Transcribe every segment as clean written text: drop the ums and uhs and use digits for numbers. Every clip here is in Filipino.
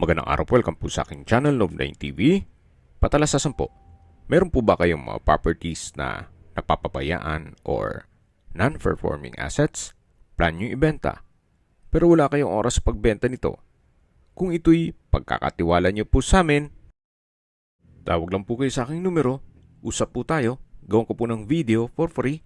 Magandang araw po, welcome po sa aking channel, Love9 TV. Patalasasan po, meron po ba kayong mga properties na napapabayaan or non-performing assets? Plan nyo ibenta, pero wala kayong oras sa pagbenta nito. Kung ito'y pagkakatiwala nyo po sa amin, tawag lang po kayo sa aking numero, usap po tayo, gawin ko po ng video for free.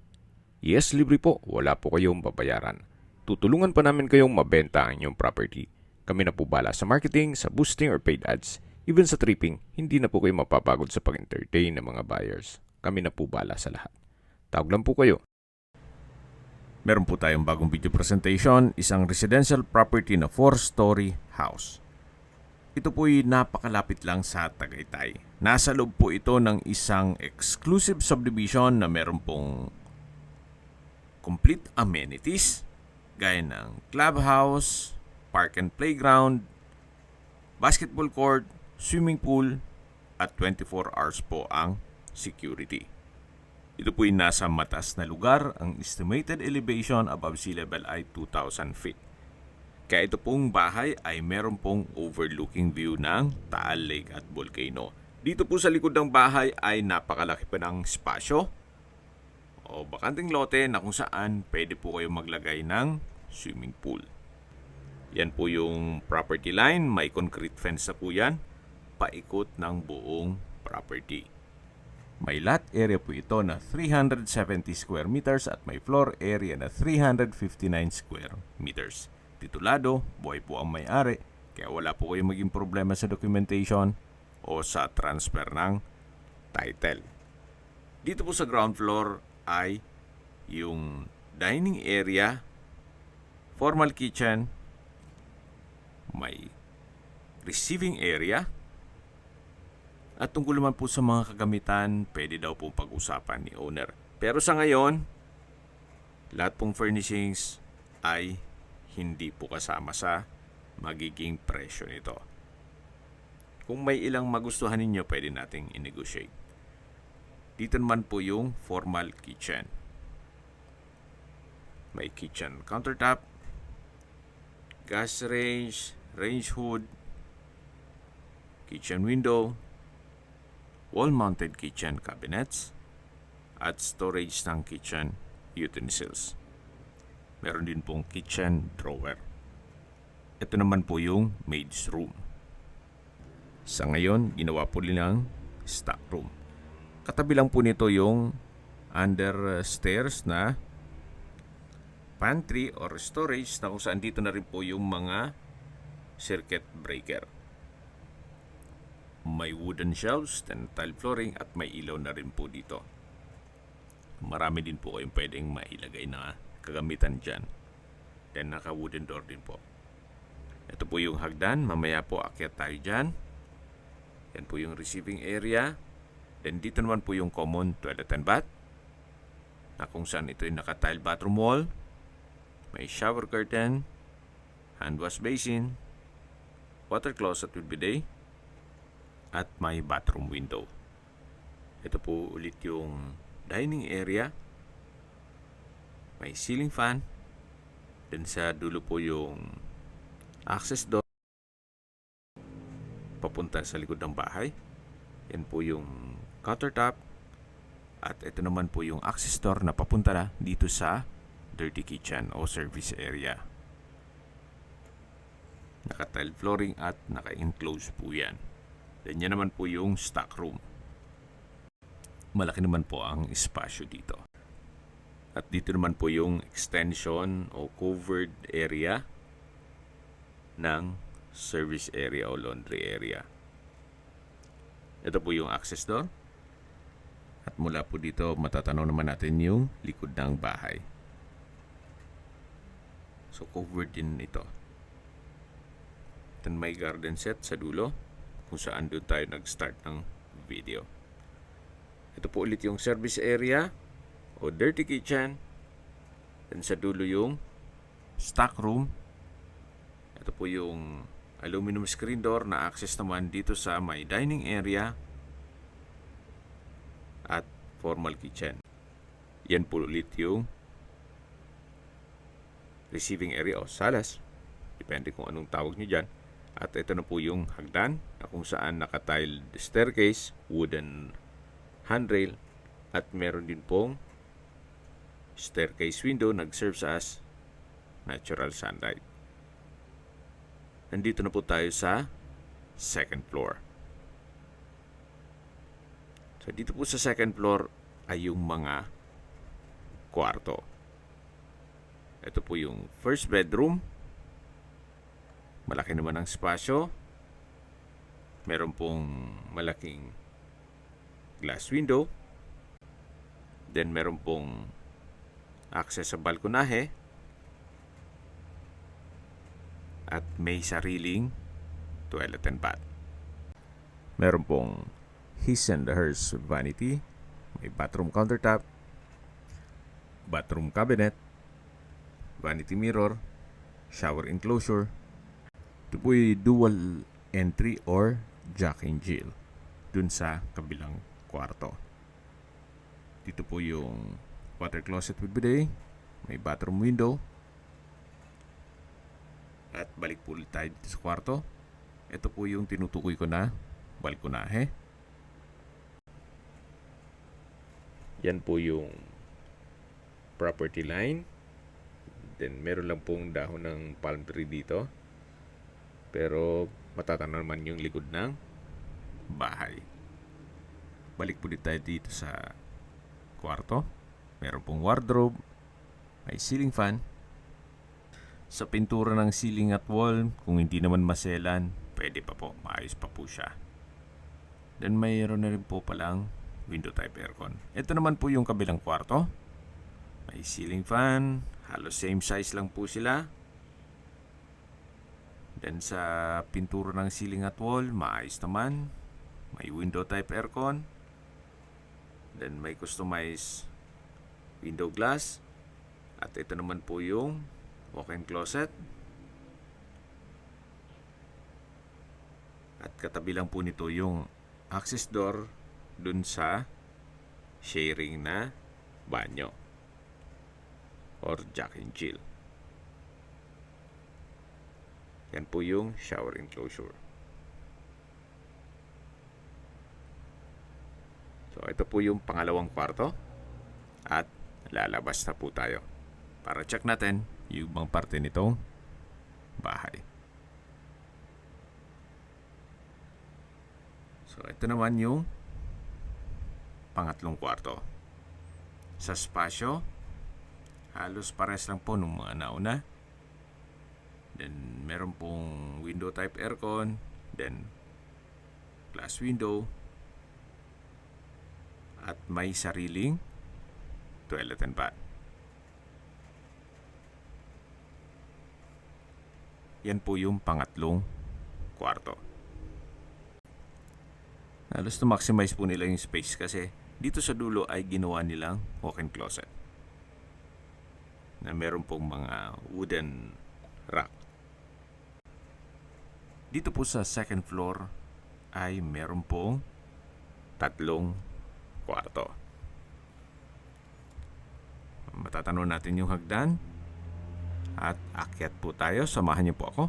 Yes, libre po, wala po kayong babayaran. Tutulungan pa namin kayong mabenta ang inyong property. Kami na po bala sa marketing, sa boosting or paid ads. Even sa tripping, hindi na po kayo mapapagod sa pag-entertain ng mga buyers. Kami na po bala sa lahat. Tawag lang po kayo. Meron po tayong bagong video presentation, isang residential property na 4-story house. Ito po'y napakalapit lang sa Tagaytay. Nasa loob po ito ng isang exclusive subdivision na meron pong complete amenities gaya ng clubhouse, park and playground, basketball court, swimming pool, at 24 hours po ang security. Ito po'y nasa mataas na lugar. Ang estimated elevation above sea level ay 2,000 feet. Kaya ito pong bahay ay meron pong overlooking view ng Taal Lake at Volcano. Dito po sa likod ng bahay ay napakalaki pa ng espasyo o bakanting lote na kung saan pwede po kayo maglagay ng swimming pool. Yan po yung property line. May concrete fence na po yan. Paikot ng buong property. May lot area po ito na 370 square meters at may floor area na 359 square meters. Titulado, buhay po ang may-ari, kaya wala po kayong maging problema sa documentation o sa transfer ng title. Dito po sa ground floor ay yung dining area, formal kitchen, may receiving area, at tungkol naman po sa mga kagamitan, pwede daw pong pag-usapan ni owner. Pero sa ngayon, lahat pong furnishings ay hindi po kasama sa magiging presyo nito. Kung may ilang magustuhan ninyo, pwede nating i-negotiate. Dito naman po yung formal kitchen. May kitchen countertop, gas range, range hood, kitchen window, wall-mounted kitchen cabinets, at storage ng kitchen utensils. Meron din pong kitchen drawer. Ito naman po yung maid's room. Sa ngayon, ginawa po nilang stock room. Katabi lang po nito yung under stairs na pantry or storage na kung saan dito na rin po yung mga circuit breaker. May wooden shelves, then tile flooring at may ilaw na rin po dito. Marami din po kayong pwedeng mailagay na kagamitan dyan. Then naka wooden door din po. Ito po yung hagdan, mamaya po akyat tayo dyan. Yan po yung receiving area. Then dito naman po yung common toilet and bath, na kung saan ito yung naka-tile bathroom wall. May shower curtain, hand wash basin, water closet with bidet, at may bathroom window. Ito po ulit yung dining area. May ceiling fan. Then sa dulo po yung access door papunta sa likod ng bahay. Yan po yung countertop. At ito naman po yung access door na papunta na dito sa dirty kitchen o service area. Naka-tile flooring at naka-enclose po yan. Then yan naman po yung stock room. Malaki naman po ang espasyo dito. At dito naman po yung extension o covered area ng service area o laundry area. Ito po yung access door. At mula po dito matatanaw naman natin yung likod ng bahay. So covered din ito. Then may garden set sa dulo kung saan doon tayo nag-start ng video. Ito po ulit yung service area o dirty kitchen. Then sa dulo yung stock room. Ito po yung aluminum screen door na access naman dito sa may dining area at formal kitchen. Yan po ulit yung receiving area o salas, depende kung anong tawag nyo dyan, At ito na po yung hagdan na kung saan naka-tiled staircase, wooden handrail, at meron din pong staircase window nag-serve as natural sunlight. Nandito na po tayo sa second floor. So dito po sa second floor ay yung mga kwarto. Ito po yung first bedroom. Malaki naman ang spasyo. Meron pong malaking glass window. Then meron pong access sa balkonahe. At may sariling toilet and bath. Meron pong his and hers vanity. May bathroom countertop. Bathroom cabinet. Vanity mirror. Shower enclosure. Ito po yung dual entry or Jack and Jill dun sa kabilang kwarto. Dito po yung water closet with bidet. May bathroom window. At balik po ulit tayo dito sa kwarto. Ito po yung tinutukoy ko na balkonahe. Yan po yung property line. Then meron lang pong dahon ng palm tree dito. Pero matatanaw naman yung likod ng bahay. Balik po tayo dito sa kwarto. Meron pong wardrobe. May ceiling fan. Sa pintura ng ceiling at wall, kung hindi naman maselan, pwede pa po. Maayos pa po siya. Then mayroon na rin po palang window type aircon. Ito naman po yung kabilang kwarto. May ceiling fan. Halos same size lang po sila. Then sa pintura ng ceiling at wall, maayos naman. May window type aircon. Then may customized window glass. At ito naman po yung walk-in closet. At katabi lang po nito yung access door dun sa sharing na banyo or Jack and Jill. Yan po yung shower enclosure. So ito po yung pangalawang kwarto. At lalabas na po tayo para check natin yung ibang parte nitong bahay. So ito naman yung pangatlong kwarto. Sa spasyo, halos pares lang po nung mga nauna. Then meron pong window type aircon, then glass window, at may sariling toilet and bath. Yan po yung pangatlong kwarto. Halos to maximize po nila yung space kasi dito sa dulo ay ginawa nilang walk-in closet na meron pong mga wooden rack. Dito po sa second floor ay meron pong tatlong kwarto. Matatanong natin yung hagdan at akyat po tayo. Samahan niyo po ako.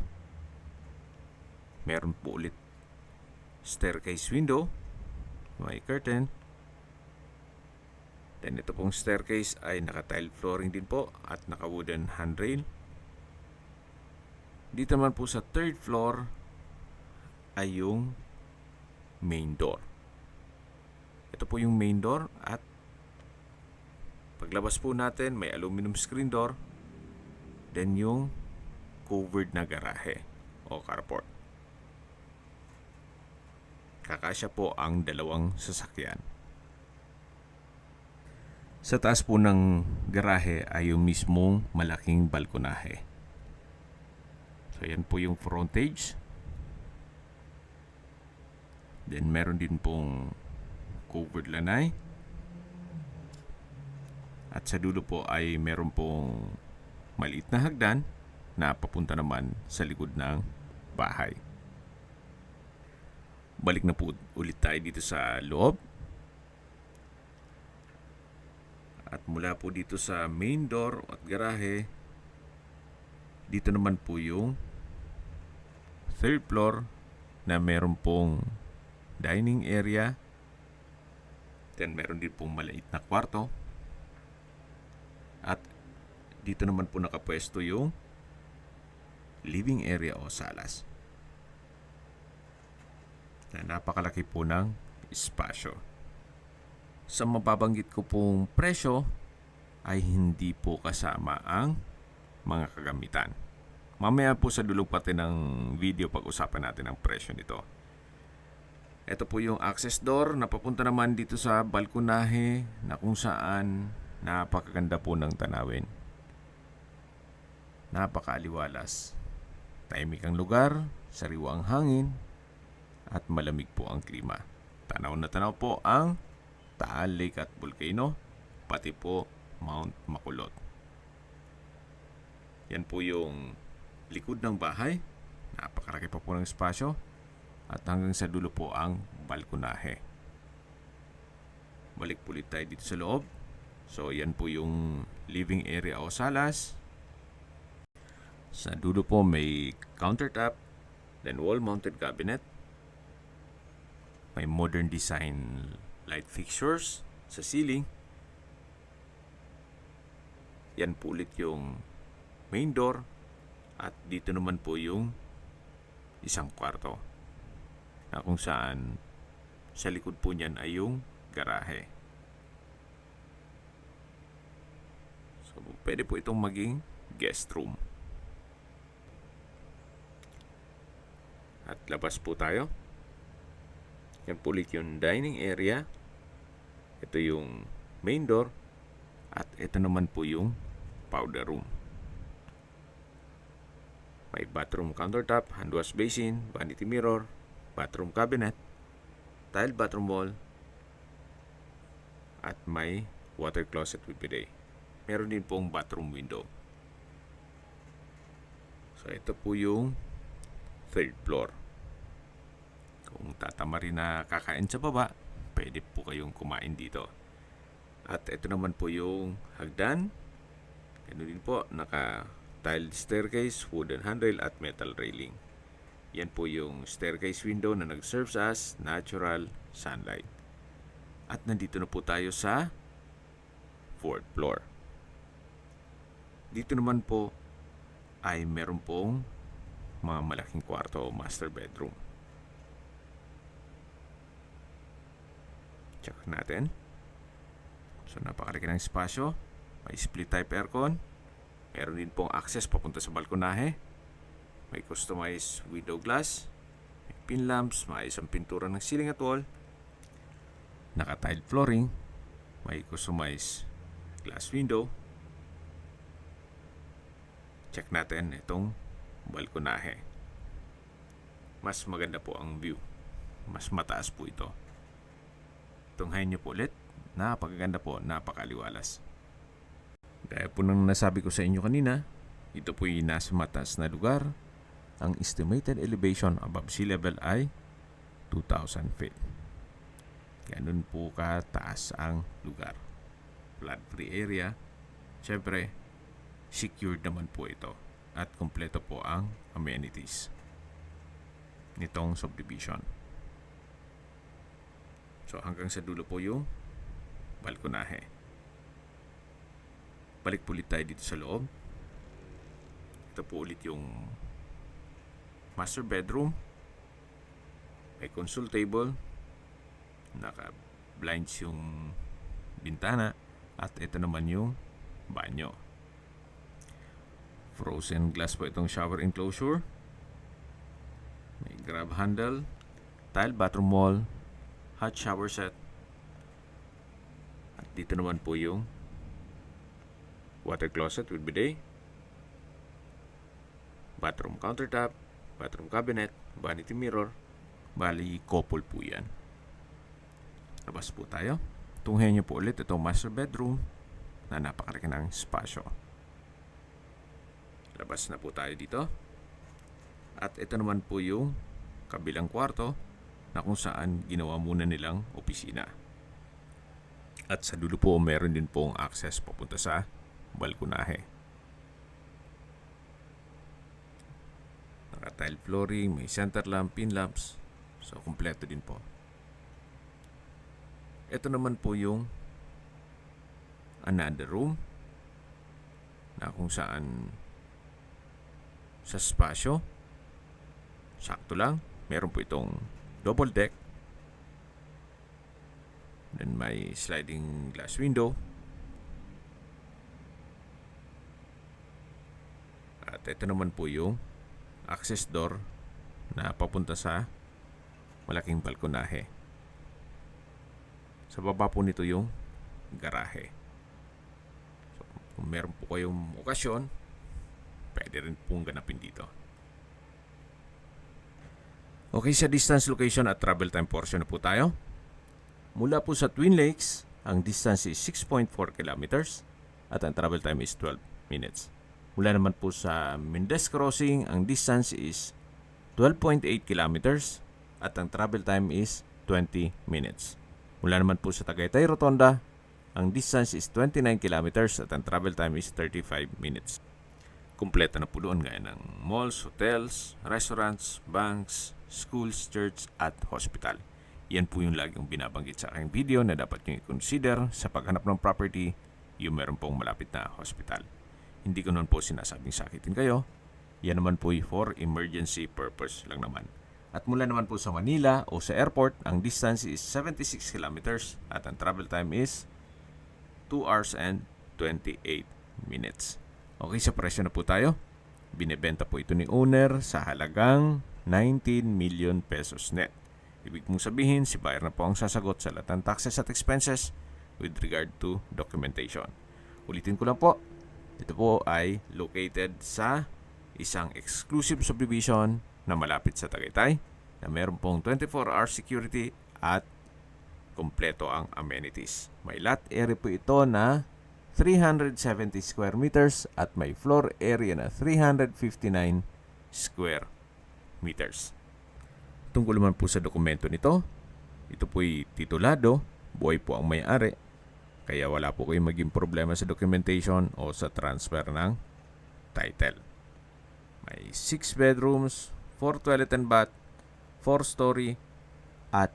Meron po ulit staircase window. May curtain. Then ito pong staircase ay naka-tile flooring din po at naka-wooden handrail. Dito naman po sa third floor ay yung main door. Ito po yung main door at paglabas po natin may aluminum screen door. Then yung covered na garahe o carport. Kakasya po ang dalawang sasakyan. Sa taas po ng garahe ay yung mismong malaking balkonahe. So yan po yung frontage. Then meron din pong covered lanay. At sa dulo po ay meron pong maliit na hagdan na papunta naman sa likod ng bahay. Balik na po ulit tayo dito sa loob. At mula po dito sa main door at garahe, dito naman po yung third floor na meron pong dining area. Then meron din pong maliit na kwarto. At dito naman po nakapwesto yung living area o salas. Na napakalaki po ng espasyo. Sa mababanggit ko pong presyo ay hindi po kasama ang mga kagamitan. Mamaya po sa dulo pati ng video pag-usapan natin ang presyo nito. Ito po yung access door na papunta naman dito sa balkonahe na kung saan napakaganda po ng tanawin. Napakaaliwalas. Tahimik ang lugar, sariwa ang hangin, at malamig po ang klima. Tanaw na tanaw po ang Taal Lake at Volcano, pati po Mount Makulot. Yan po yung likod ng bahay. Napakaraki pa po ng espasyo. At hanggang sa dulo po ang balkonahe. Balik po ulit tayo dito sa loob. So yan po yung living area o salas. Sa dulo po may countertop, then wall-mounted cabinet. May modern design light fixtures sa ceiling. Yan po ulit yung main door. At dito naman po yung isang kwarto. Na kung saan sa likod po niyan ay yung garahe. So, pwede po itong maging guest room. At labas po tayo. Yan po ulit yung dining area. Ito yung main door. At ito naman po yung powder room. May bathroom countertop, hand wash basin, vanity mirror, bathroom cabinet, tile bathroom wall, at may water closet with bidet. Meron din pong bathroom window. So ito po yung third floor. Kung tatama rin na kakain sa baba, pwede po kayong kumain dito. At ito naman po yung hagdan. Ganun din po, naka-tiled staircase, wooden handrail at metal railing. Yan po yung staircase window na nag-serves as natural sunlight. At nandito na po tayo sa fourth floor. Dito naman po ay meron pong mga malaking kwarto o master bedroom. Check natin. So napakalaki ng espasyo. May split type aircon. Meron din pong access papunta sa balkonahe. May customized window glass, may pin lamps, may isang pintura ng ceiling at wall, naka-tiled flooring, may customized glass window. Check natin itong balkonahe. Mas maganda po ang view. Mas mataas po ito. Tunghayin nyo po ulit. Napakaganda po, napakaliwalas. Gaya po nang nasabi ko sa inyo kanina, ito po yung nasa mataas na lugar. Ang estimated elevation above sea level ay 2,000 feet. Ganun po kataas ang lugar. Flood-free area. Siyempre, secured naman po ito. At kompleto po ang amenities nitong subdivision. So hanggang sa dulo po yung balkonahe. Balik po ulit tayo dito sa loob. Ito po ulit yung master bedroom. May console table. Naka-blinds yung bintana. At ito naman yung banyo. Frozen glass po itong shower enclosure. May grab handle. Tile bathroom wall. Hot shower set. At dito naman po yung water closet with bidet. Bathroom countertop. Bathroom cabinet, vanity mirror, bali couple po yan. Labas po tayo. Tunghayan nyo po ulit itong master bedroom na napakalaki ng espasyo. Labas na po tayo dito. At ito naman po yung kabilang kwarto na kung saan ginawa muna nilang opisina. At sa dulo po meron din pong access papunta sa balkonahe. tile flooring, may center lamp, pin lamps. So, kumpleto din po. Ito naman po yung another room na kung saan sa spasyo sakto lang. Meron po itong double deck. Then may sliding glass window. At ito naman po yung access door na papunta sa malaking balkonahe. Sa baba po nito yung garahe. So, kung meron po kayong okasyon, pwede rin pong ganapin dito. Okay, sa distance, location at travel time portion na po tayo. Mula po sa Twin Lakes, ang distance is 6.4 kilometers at ang travel time is 12 minutes. Mula naman po sa Mendez Crossing, ang distance is 12.8 kilometers at ang travel time is 20 minutes. Mula naman po sa Tagaytay Rotonda, ang distance is 29 kilometers at ang travel time is 35 minutes. Kumpleto na po doon gaya ng malls, hotels, restaurants, banks, schools, church at hospital. Yan po yung laging binabanggit sa aking video na dapat nyo i-consider sa paghanap ng property yung meron pong malapit na hospital. Hindi ko naman po sinasabing sakitin kayo. Yan naman po for emergency purpose lang naman. At mula naman po sa Manila o sa airport, ang distance is 76 kilometers at ang travel time is 2 hours and 28 minutes. Okay, sa presyo na po tayo. Binebenta po ito ni owner sa halagang 19 million pesos net. Ibig mong sabihin, si buyer na po ang sasagot sa lahat ng taxes at expenses with regard to documentation. Ulitin ko lang po, ito po ay located sa isang exclusive subdivision na malapit sa Tagaytay na meron pong 24-hour security at kompleto ang amenities. May lot area po ito na 370 square meters at may floor area na 359 square meters. Tungkol naman po sa dokumento nito, ito po'y titulado, buhay po ang may-ari, kaya wala po kayong maging problema sa documentation o sa transfer ng title. May 6 bedrooms, 4 toilet and bath, 4-story at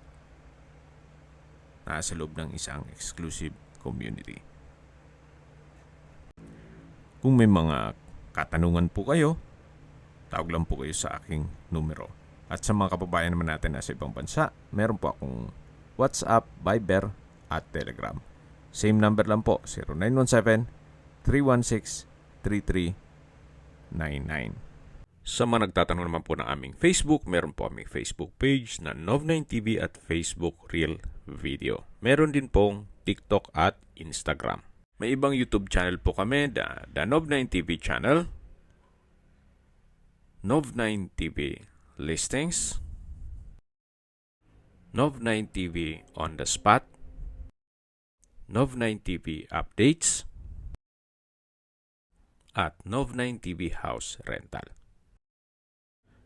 nasa loob ng isang exclusive community. Kung may mga katanungan po kayo, tawag lang po kayo sa aking numero. At sa mga kababayan naman natin nasa ibang bansa, meron po akong WhatsApp, Viber at Telegram. Same number lang po, 0917-316-3399. Sa mga nagtatanong naman po ng aming Facebook, meron po aming Facebook page na Nov9TV at Facebook Real Video. Meron din pong TikTok at Instagram. May ibang YouTube channel po kami, the Nov9TV channel, Nov9TV Listings, Nov9TV On The Spot, Nov9TV Updates, at Nov9TV House Rental.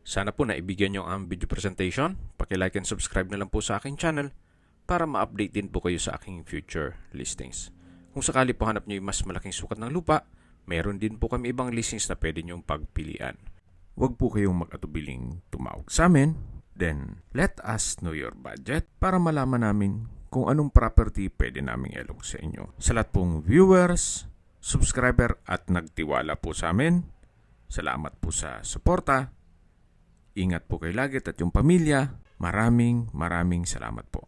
Sana po naibigyan nyo ang video presentation. Paki-like and subscribe na lang po sa aking channel para ma-update din po kayo sa aking future listings. Kung sakali po hanap nyo yung mas malaking sukat ng lupa, meron din po kami ibang listings na pwede nyong pagpilian. Huwag po kayong mag-atubiling tumawag sa amin. Then, let us know your budget para malaman namin kung anong property pwede naming ilog sa inyo. Sa lahat pong viewers, subscriber at nagtiwala po sa amin, salamat po sa suporta. Ingat po kayo lagi at yung pamilya. Maraming salamat po.